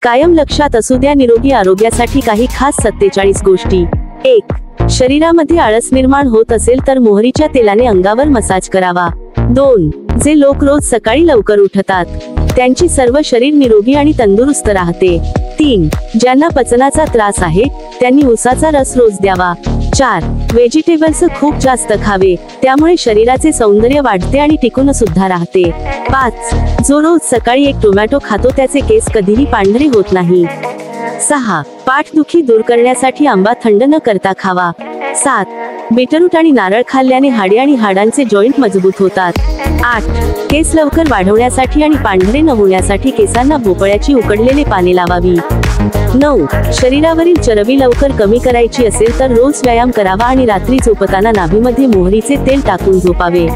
कायम लक्षात असू द्या निरोगी आरोग्यासाठी काही खास 47 गोष्टी. 1. शरीरामध्ये आळस निर्माण होत असेल तर मोहरीच्या तेलाने अंगावर मसाज करावा. 2. जे लोक रोज सकाळी लवकर उठतात त्यांची सर्व शरीर निरोगी आणि तंदुरुस्त राहते. 3. ज्यांना पचनाचा त्रास आहे त्यांनी उसाचा रस रोज द्यावा. 4. व्हेजिटेबल्स खूप जास्त खावे, त्यामुळे शरीराचे सौंदर्य वाढते आणि टिकून सुद्धा राहते. 5. जो रोज सकाळी एक टोमॅटो खातो त्याचे केस कधीही पांढरे होत नाही. 6. पाठदुखी दूर करण्यासाठी आंबा थंड न करता खावा. 7. बीटरूट आणि नारळ खाल्ल्याने हाडे आणि हाडांचे जॉईंट मजबूत होतात. 8. केस लवकर वाढवण्यासाठी आणि पांढरे न होण्यासाठी केसांना भोपळ्याची उकडलेले पाने लावावी. 9. शरीरावरील चरबी लवकर कमी करायची असेल तर रोज व्यायाम करावा आणि रात्री झोपताना नाभीमध्ये मोहरीचे तेल टाकून झोपावे,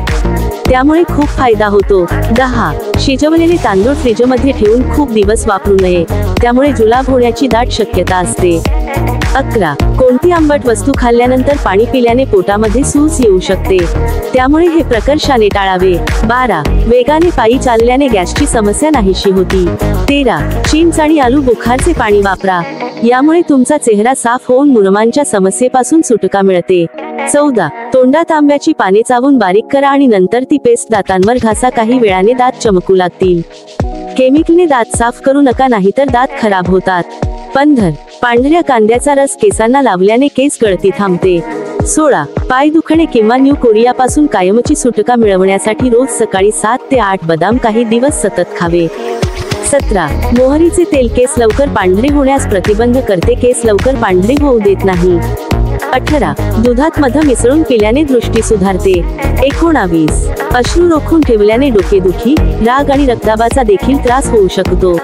त्यामुळे खूप फायदा होतो. 10. शिजवलेले तांदूळ फ्रीजमध्ये ठेवून खूप दिवस वापरू नये, त्यामुळे जुलाब होण्याची दाट शक्यता असते. 11. कोणती आंबट वस्तू खाल्ल्यानंतर पाणी पिल्याने पोटामध्ये सूज येऊ शकते, त्यामुळे हे प्रकर्षाने टाळावे. 12. वेगाने पायी चालल्याने गॅसची समस्या नाहीशी होती. 13. चिंच आणि आलू बुखारचे पाणी वापरा, यामुळे तुमचा चेहरा साफ होऊन मुरुमांच्या समस्येपासून सुटका मिळते. 14. तोंडात आंब्याची पाने चावून बारीक करा आणि नंतर ती पेस्ट दातांवर घासा, काही वेळाने दात चमकू लागतील. केमिकलने दात साफ करू नका, नाहीतर दात खराब होतात. 15. पांढऱ्या कांद्याचा रस केसांना लावल्याने केस गळती थांबते. 16. पाय दुखणे किंवा न्यू कोरियापासून कायमची सुटका मिळवण्यासाठी रोज सकाळी 7 ते 8 बदाम काही दिवस सतत खावे. 17. मोहरीचे तेल केस लवकर पांढरे होण्यास प्रतिबंध करते, केस लवकर पांढरे होऊ देत नाही. 18. दुधात मध मिसळून पिल्याने दृष्टी सुधारते. 19. अश्रू रोखून ठेवल्याने डोकेदुखी, राग आणि रक्तदाबाचा देखील त्रास होऊ शकतो.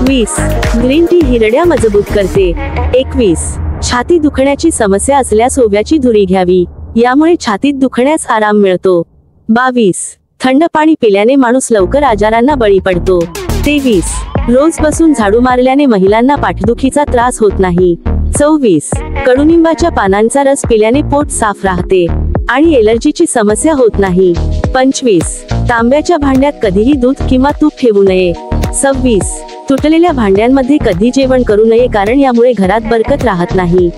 20. ग्रीन टी हिरड्या मजबूत करते. 21. छाती दुखण्याची समस्या असल्यास ओव्याची धुरी घ्यावी, यामुळे छातीत दुखण्यास आराम मिळतो. 22. थंड पाणी पिल्याने माणूस लवकर आजारांना बळी पडतो. 23. रोज बसून झाडू मारल्याने महिलांना पाठदुखीचा त्रास होत नाही. 24. कडुनिंबाच्या पानांचा रस पिल्याने पोट साफ राहते आणि एलर्जीची समस्या होत नाही. 25. तांब्याच्या भांड्यात कधीही दूध किंवा तूप ठेवू नये. 26. तुटलेल्या भांड्यांमध्ये कधी जेवण करू नये, कारण यामुळे घरात बरकत राहत नाही.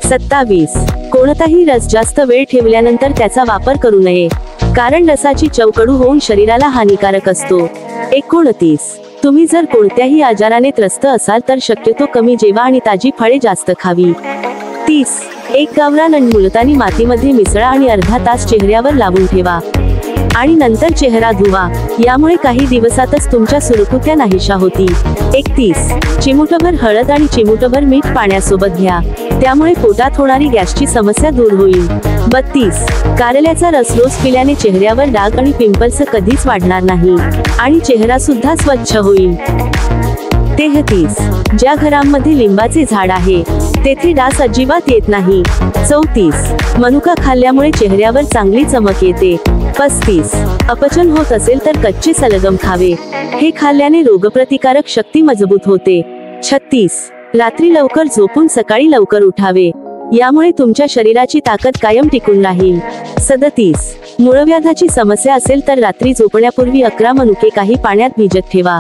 27. कोणताही रस जास्त वेळ ठेवल्यानंतर त्याचा वापर करू नये, कारण रसाची चव कडू होऊन शरीराला हानिकारक असतो. 29. तुम्ही जर कोणत्याही आजाराने त्रस्त असाल तर शक्यतो कमी जेवा आणि ताजी फळे जास्त खावी. 30. एक गावरान अंड मुलतानी मातीमध्ये मिसळा आणि अर्धा तास चेहऱ्यावर लावून ठेवा आणि नंतर चेहरा धुवा, यामुळे काही दिवसातच तुमच्या सुरकुत्या नाहीशा होती. 31. चिमूटभर हळद आणि चिमूटभर मीठ पाण्यासोबत घ्या, त्यामुळे पोटात होणारी गॅसची समस्या दूर होईल. 32. कारल्याचा रस रोज पिल्याने चेहऱ्यावर डाग आणि पिंपल्स कधीच वाढणार नाही आणि चेहरा सुद्धा स्वच्छ होईल. 33. ज्या घरांमध्ये लिंबाचे झाड आहे तेथे डास अजिबात येत नाही. 34. मनुका खाल्ल्यामुळे चेहऱ्यावर चांगली चमक येते. 35. अपचन होत असेल तर कच्चे सलगम खावे, हे खाल्ल्याने रोगप्रतिकारक शक्ती मजबूत होते. 36. रात्री लवकर झोपून सकाळी लवकर उठावे, यामुळे तुमच्या शरीराची ताकद कायम टिकून राहील. 37. मूळव्याधाची समस्या असेल तर रात्री झोपण्यापूर्वी 11 मनुके काही पाण्यात भिजत ठेवा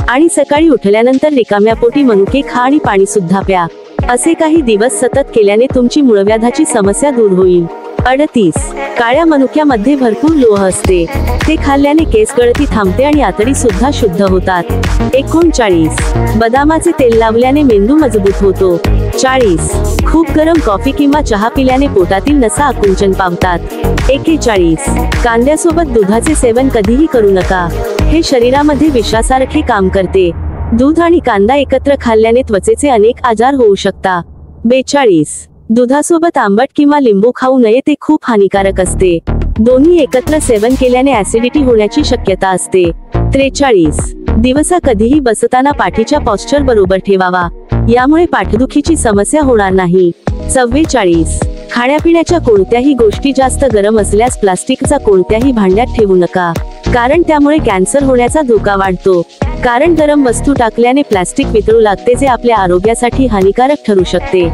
आणि सकाळी उठल्यानंतर रिकाम्या पोटी मनुके खा आणि पाणी सुद्धा प्या. असे काही दिवस सतत केल्याने तुमची मूळव्याधाची समस्या दूर होईल. 38. काळ्या मनुक्यामध्ये भरपूर लोह असते, ते खाल्ल्याने केस गळती थांबते आणि आतडी सुद्धा शुद्ध होतात. 39. बदामाचे तेल लावल्याने मेंदू मजबूत होतो. 40. खूप गरम कॉफी किंवा चहा पिल्याने पोटातील नसा आकुंचन पावतात. 41. कांद्यासोबत दुधाचे सेवन कधीही करू नका, हे शरीरामध्ये विषासारखे काम करते. दूध आणि कांदा एकत्र खाल्ल्याने त्वचेचे अनेक आजार होऊ शकतात. 42. दुधासोबत आंबट किंवा लिंबू खाऊ नये, ते खूप हानिकारक असते. दोन्ही एकत्र सेवन केल्याने ऍसिडिटी होण्याची शक्यता असते. 43. दिवसा कधीही बसताना पाठीच्या पॉस्चर बरोबर ठेवावा, यामुळे पाठदुखीची समस्या होणार नाही. 44. खाण्यापिण्याच्या कोणत्याही गोष्टी जास्त गरम असल्यास प्लास्टिकचा कोणत्याही भांड्यात ठेवू नका, कारण त्यामुळे कॅन्सर होण्याचा धोका वाढतो. कारण गरम वस्तू टाकल्याने प्लास्टिक वितळू लागते, जे आपल्या आरोग्यासाठी हानिकारक ठरू शकते.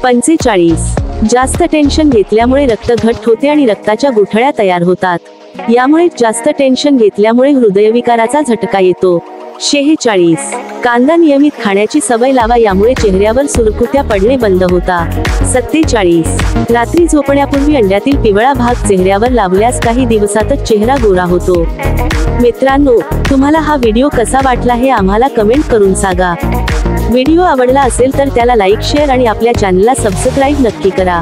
45. जास्त टेन्शन घेतल्यामुळे रक्त घट होते आणि रक्ताच्या गुठळ्या तयार होतात, यामुळे जास्त टेन्शन घेतल्यामुळे हृदयविकाराचा झटका येतो. 46 कांदा नियमित खाण्याची सवय लावा, यामुळे चेहऱ्यावर सुरकुत्या पडणे बंद होता. 47 रात्री झोपण्यापूर्वी अंड्यातील पिवळा भाग चेहऱ्यावर लावल्यास काही दिवसातच चेहरा गोरा होतो. मित्रांनो, तुम्हाला हा व्हिडिओ कसा वाटला हे आम्हाला कमेंट करून सांगा. व्हिडिओ आवडला असेल तर त्याला लाईक, शेअर आणि आपल्या चॅनलला सबस्क्राईब नक्की करा.